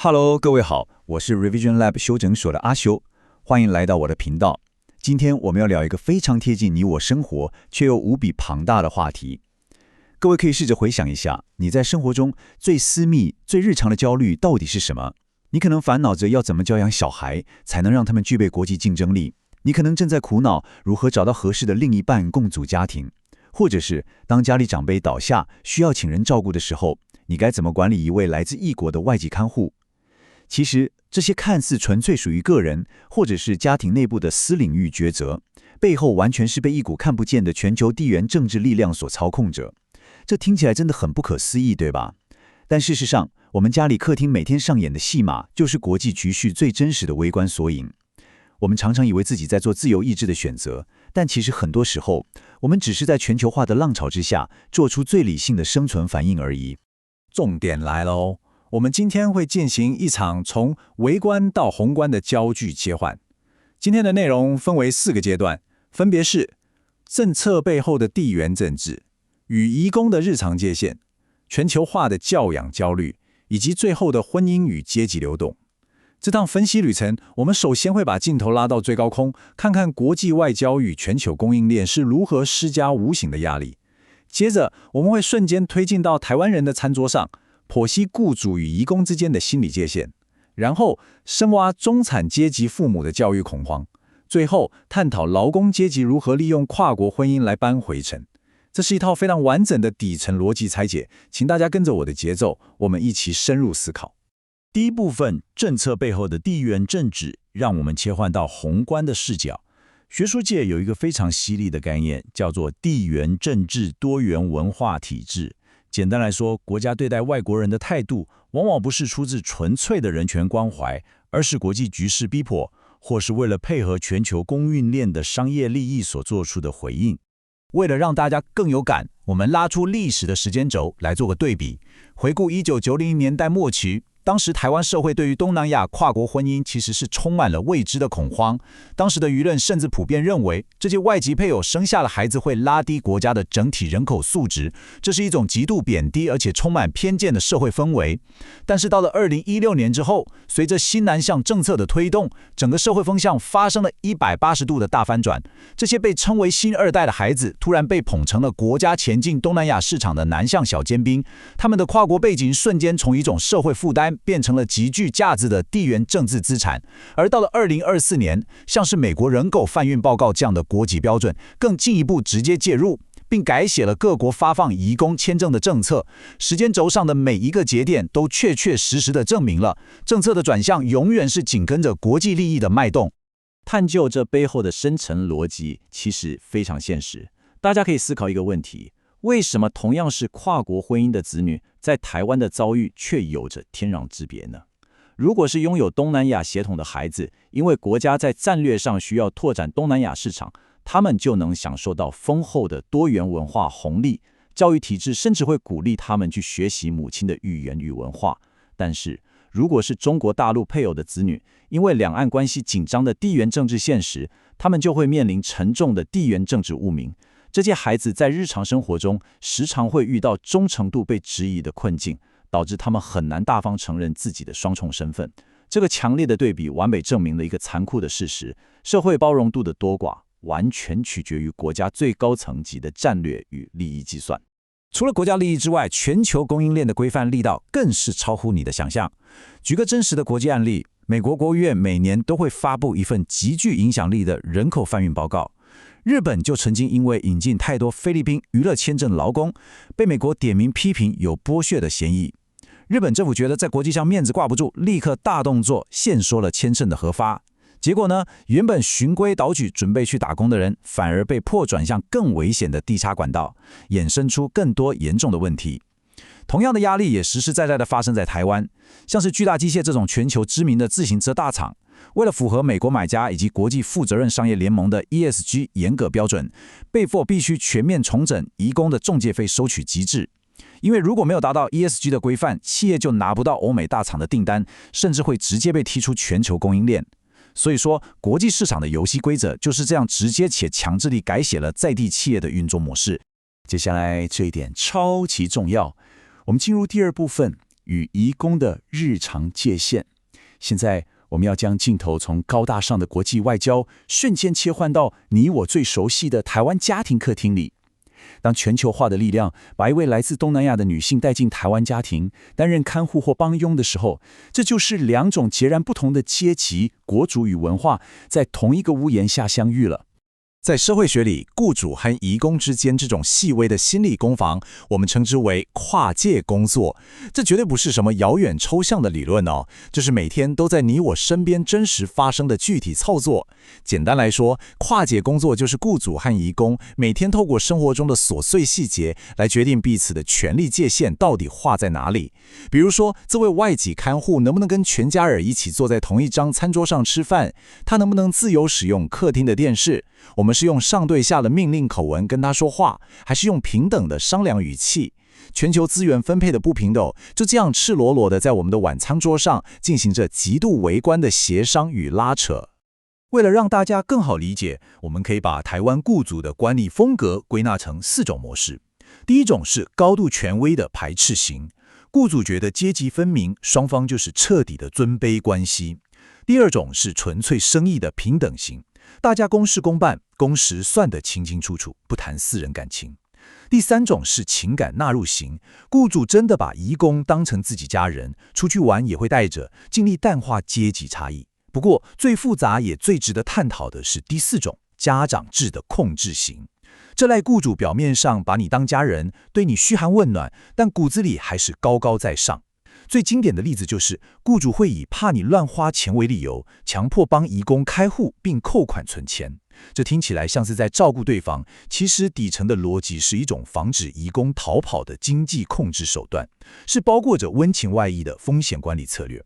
Hello， 各位好，我是 Revision Lab 修整所的阿修，歡迎來到我的頻道。今天我們要聊一個非常貼近你我生活，卻又無比龐大的話題。各位可以試着回想一下，你在生活中最私密、最日常的焦慮到底是什麼？你可能煩惱着要怎麼教養小孩，才能讓他們具備國際競爭力。你可能正在苦惱如何找到合適的另一半共組家庭，或者是當家裡長輩倒下需要請人照顧的時候，你該怎麼管理一位來自異國的外籍看護？其實這些看似純粹屬於個人或者是家庭內部的私領域抉擇，背後完全是被一股看不見的全球地緣政治力量所操控着。這聽起來真的很不可思議，對吧？但事實上，我們家裡客廳每天上演的戲碼，就是國際局勢最真實的微觀縮影。我們常常以為自己在做自由意志的選擇，但其實很多時候，我們只是在全球化的浪潮之下，做出最理性的生存反應而已。重點來了哦，我們今天會進行一場從微觀到宏觀的焦距切換。今天的內容分為4個階段，分別是政策背後的地緣政治、與移工的日常界限、全球化的教養焦慮，以及最後的婚姻與階級流動。這趟分析旅程，我們首先會把鏡頭拉到最高空，看看國際外交與全球供應鏈是如何施加無形的壓力。接着，我們會瞬間推進到台灣人的餐桌上，剖析雇主與移工之間的心理界限，然後深挖中產階級父母的教育恐慌，最後探討勞工階級如何利用跨國婚姻來扳回城。這是一套非常完整的底層邏輯拆解，請大家跟着我的節奏，我們一起深入思考。第一部分，政策背後的地緣政治，讓我們切換到宏觀的視角。學術界有一個非常犀利的概念，叫做地緣政治多元文化體制。簡單來說，國家對待外國人的態度，往往不是出自純粹的人權關懷，而是國際局勢逼迫，或是為了配合全球供應鏈的商業利益所做出的回應。為了讓大家更有感，我們拉出歷史的時間軸來做個對比，回顧1990年代末期。當時台灣社會對於東南亞跨國婚姻其實是充滿了未知的恐慌，當時的輿論甚至普遍認為，這些外籍配偶生下的孩子會拉低國家的整體人口素質，這是一種極度貶低而且充滿偏見的社會氛圍。但是到了2016年之後，隨着新南向政策的推動，整個社會風向發生了180度的大翻轉，這些被稱為新二代的孩子突然被捧成了國家前進東南亞市場的南向小尖兵，他們的跨國背景瞬間從一種社會負擔變成了極具價值的地緣政治資產。而到了2024年，像是美國人口販運報告這樣的國際標準，更進一步直接介入，並改寫了各國發放移工簽證的政策。時間軸上的每一個節點都確確實實地證明了，政策的轉向永遠是緊跟着國際利益的脈動。探究這背後的深層邏輯，其實非常現實。大家可以思考一個問題：為什麼同樣是跨國婚姻的子女，在台灣的遭遇卻有着天壤之別呢？如果是擁有東南亞血統的孩子，因為國家在戰略上需要拓展東南亞市場，他們就能享受到豐厚的多元文化紅利，教育體制甚至會鼓勵他們去學習母親的語言與文化。但是，如果是中國大陸配偶的子女，因為兩岸關係緊張的地緣政治現實，他們就會面臨沉重的地緣政治污名。這些孩子在日常生活中時常會遇到忠誠度被質疑的困境，導致他們很難大方承認自己的雙重身份。這個強烈的對比完美證明了一個殘酷的事實：社會包容度的多寡完全取決於國家最高層級的戰略與利益計算。除了國家利益之外，全球供應鏈的規範力道更是超乎你的想象。舉個真實的國際案例，美國國務院每年都會發布一份極具影響力的人口販運報告。日本就曾經因為引進太多菲律賓娛樂簽證勞工，被美國點名批評有剝削的嫌疑。日本政府覺得在國際上面子掛不住，立刻大動作限縮了簽證的核發。結果呢，原本循規蹈矩準備去打工的人，反而被迫轉向更危險的地下管道，衍生出更多嚴重的問題。同樣的壓力也實實在在地發生在台灣，像是巨大機械這種全球知名的自行車大廠，為了符合美國買家以及國際負責任商業聯盟的 ESG 嚴格標準，被迫必須全面重整移工的仲介費收取機制。因為如果沒有達到 ESG 的規範，企業就拿不到歐美大廠的訂單，甚至會直接被踢出全球供應鏈。所以說，國際市場的遊戲規則就是這樣直接且強制地改寫了在地企業的運作模式。接下來這一點超級重要，我們進入第二部分，與移工的日常界限。現在，我們要將鏡頭從高大上的國際外交瞬間切換到你我最熟悉的台灣家庭客廳裡。當全球化的力量把一位來自東南亞的女性帶進台灣家庭，擔任看護或幫傭的時候，這就是兩種截然不同的階級、國族與文化在同一個屋檐下相遇了。在社會學裡，雇主和移工之間這種細微的心理攻防，我們稱之為跨界工作。這絕對不是什麼遙遠抽象的理論哦，這是每天都在你我身邊真實發生的具體操作。簡單來說，跨界工作就是雇主和移工每天透過生活中的瑣碎細節來決定彼此的權利界限到底畫在哪裡。比如說，這位外籍看護能不能跟全家人一起坐在同一張餐桌上吃飯？他能不能自由使用客廳的電視？我們是用上對下的命令口吻跟他說話，還是用平等的商量語氣？全球資源分配的不平等，就這樣赤裸裸的在我們的晚餐桌上進行着極度微觀的協商與拉扯。為了讓大家更好理解，我們可以把台灣雇主的管理風格歸納成4種模式。第一種是高度權威的排斥型，雇主覺得階級分明，雙方就是徹底的尊卑關係。第二種是純粹生意的平等型，大家公事公辦，工時算得清清楚楚，不談私人感情。第三種是情感納入型，雇主真的把移工當成自己家人，出去玩也會帶着，盡力淡化階級差異。不過，最複雜也最值得探討的是第4種家長制的控制型。這類雇主表面上把你當家人，對你噓寒問暖，但骨子裡還是高高在上。最經典的例子就是，雇主會以怕你亂花錢為理由，強迫幫移工開戶並扣款存錢。這聽起來像是在照顧對方，其實底層的邏輯是一種防止移工逃跑的經濟控制手段，是包裹着溫情外衣的風險管理策略。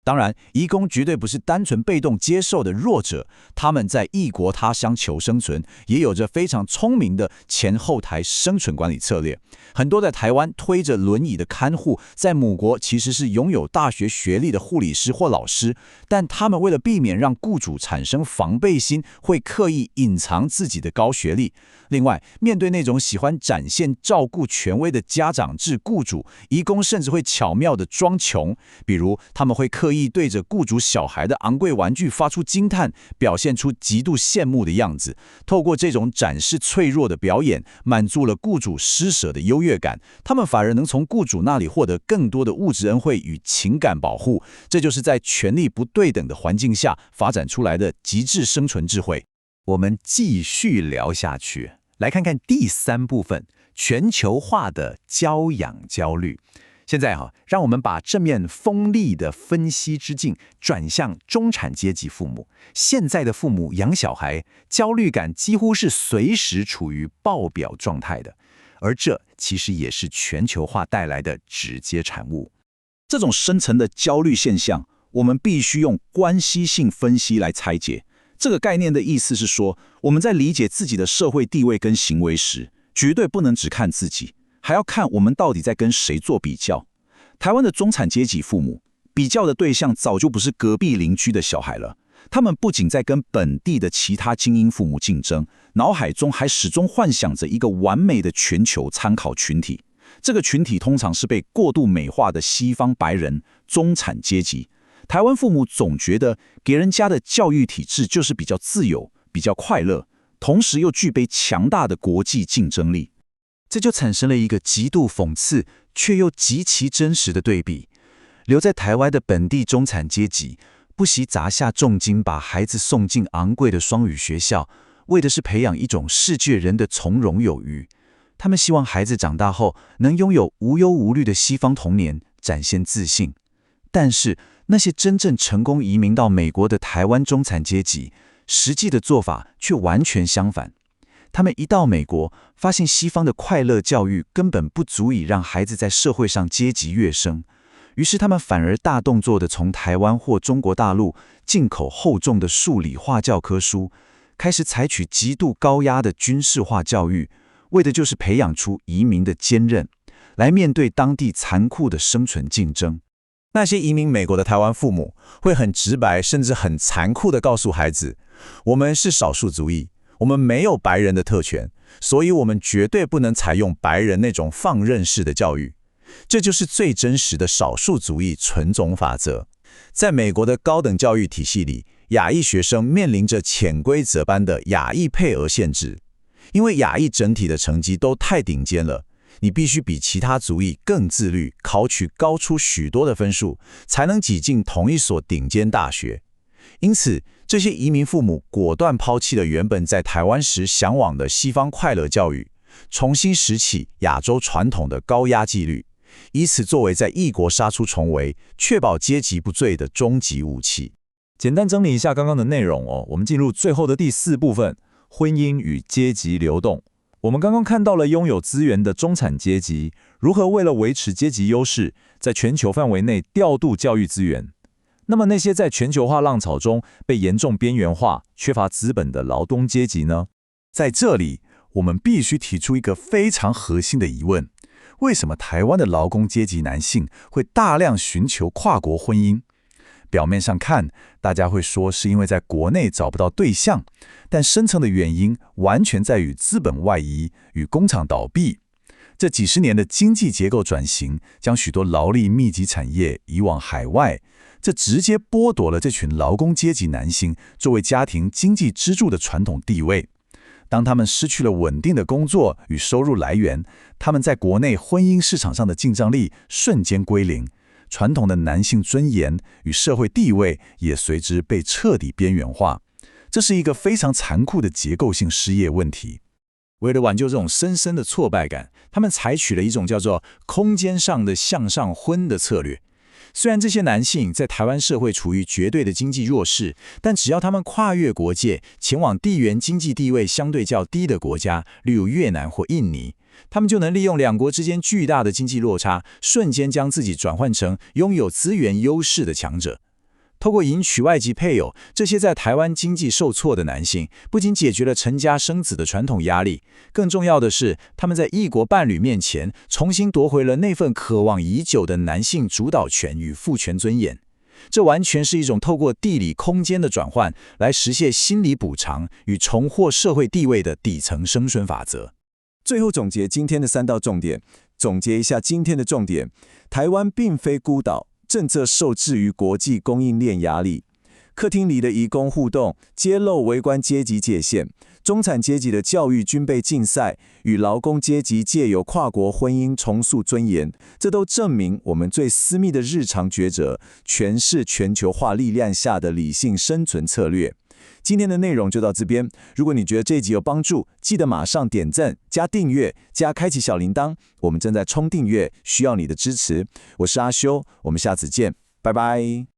當然，移工絕對不是單純被動接受的弱者，他們在異國他鄉求生存，也有着非常聰明的前後台生存管理策略。很多在台灣推着輪椅的看護，在母國其實是擁有大學學歷的護理師或老師，但他們為了避免讓雇主產生防備心，會刻意隱藏自己的高學歷。另外，面對那種喜歡展現照顧權威的家長制雇主，移工甚至會巧妙地裝窮，比如他們會刻意對着雇主小孩的昂貴玩具發出驚嘆，表現出極度羨慕的樣子。透過這種展示脆弱的表演，滿足了雇主施捨的優越感，他們反而能從雇主那裡獲得更多的物質恩惠與情感保護。這就是在權力不對等的環境下發展出來的極致生存智慧。我們繼續聊下去，來看看第3部分：全球化的教養焦慮。現在讓我們把正面鋒利的分析之鏡轉向中產階級父母。現在的父母養小孩，焦慮感幾乎是隨時處於爆表狀態的，而這其實也是全球化帶來的直接產物。這種深層的焦慮現象，我們必須用關係性分析來拆解。這個概念的意思是說，我們在理解自己的社會地位跟行為時，絕對不能只看自己，還要看我們到底在跟誰做比較。台灣的中產階級父母比較的對象早就不是隔壁鄰居的小孩了，他們不僅在跟本地的其他精英父母競爭，腦海中還始終幻想着一個完美的全球參考群體。這個群體通常是被過度美化的西方白人中產階級。台灣父母總覺得給人家的教育體制就是比較自由、比較快樂，同時又具備強大的國際競爭力。這就產生了一個極度諷刺卻又極其真實的對比。留在台灣的本地中產階級不惜砸下重金把孩子送進昂貴的雙語學校，為的是培養一種世界人的從容有餘。他們希望孩子長大後能擁有無憂無慮的西方童年，展現自信。但是那些真正成功移民到美國的台灣中產階級，實際的做法卻完全相反。他們一到美國，發現西方的快樂教育根本不足以讓孩子在社會上階級躍升，於是他們反而大動作地從台灣或中國大陸進口厚重的數理化教科書，開始採取極度高壓的軍事化教育，為的就是培養出移民的堅韌，來面對當地殘酷的生存競爭。那些移民美國的台灣父母會很直白，甚至很殘酷地告訴孩子，我們是少數族裔，我們沒有白人的特權，所以我們絕對不能採用白人那種放任式的教育。這就是最真實的少數族裔純種法則。在美國的高等教育體系裡，亞裔學生面臨着潛規則般的亞裔配額限制，因為亞裔整體的成績都太頂尖了，你必須比其他族裔更自律，考取高出許多的分數，才能擠進同一所頂尖大學。因此，這些移民父母果斷拋棄了原本在台灣時嚮往的西方快樂教育，重新拾起亞洲傳統的高壓紀律，以此作為在異國殺出重圍、確保階級不墜的終極武器。簡單整理一下剛剛的內容哦，我們進入最後的第4部分：婚姻與階級流動。我們剛剛看到了擁有資源的中產階級如何為了維持階級優勢，在全球範圍內調度教育資源。那麼那些在全球化浪潮中被嚴重邊緣化、缺乏資本的勞工階級呢？在這裡，我們必須提出一個非常核心的疑問：為什麼台灣的勞工階級男性會大量尋求跨國婚姻？表面上看，大家會說是因為在國內找不到對象，但深層的原因完全在於資本外移與工廠倒閉。這幾十年的經濟結構轉型，將許多勞力密集產業移往海外，這直接剝奪了這群勞工階級男性作為家庭經濟支柱的傳統地位。當他們失去了穩定的工作與收入來源，他們在國內婚姻市場上的競爭力瞬間歸零，傳統的男性尊嚴與社會地位也隨之被徹底邊緣化。這是一個非常殘酷的結構性失業問題。為了挽救這種深深的挫敗感，他們採取了一種叫做空間上的向上婚的策略。雖然這些男性在台灣社會處於絕對的經濟弱勢，但只要他們跨越國界，前往地緣經濟地位相對較低的國家，例如越南或印尼，他們就能利用兩國之間巨大的經濟落差，瞬間將自己轉換成擁有資源優勢的強者。透過迎娶外籍配偶，這些在台灣經濟受挫的男性，不僅解決了成家生子的傳統壓力，更重要的是，他們在異國伴侶面前重新奪回了那份渴望已久的男性主導權與父權尊嚴。這完全是一種透過地理空間的轉換，來實現心理補償與重獲社會地位的底層生存法則。最後總結今天的3道重點，總結一下今天的重點：台灣並非孤島。政策受制於國際供應鏈壓力，客廳裡的移工互動揭露微觀階級界限，中產階級的教育軍備競賽與勞工階級借由跨國婚姻重塑尊嚴，這都證明我們最私密的日常抉擇，全是全球化力量下的理性生存策略。今天的內容就到這邊，如果你覺得這一集有幫助，記得馬上點讚、加訂閱、加開啟小鈴鐺，我們正在衝訂閱，需要你的支持。我是阿修，我們下次見，拜拜。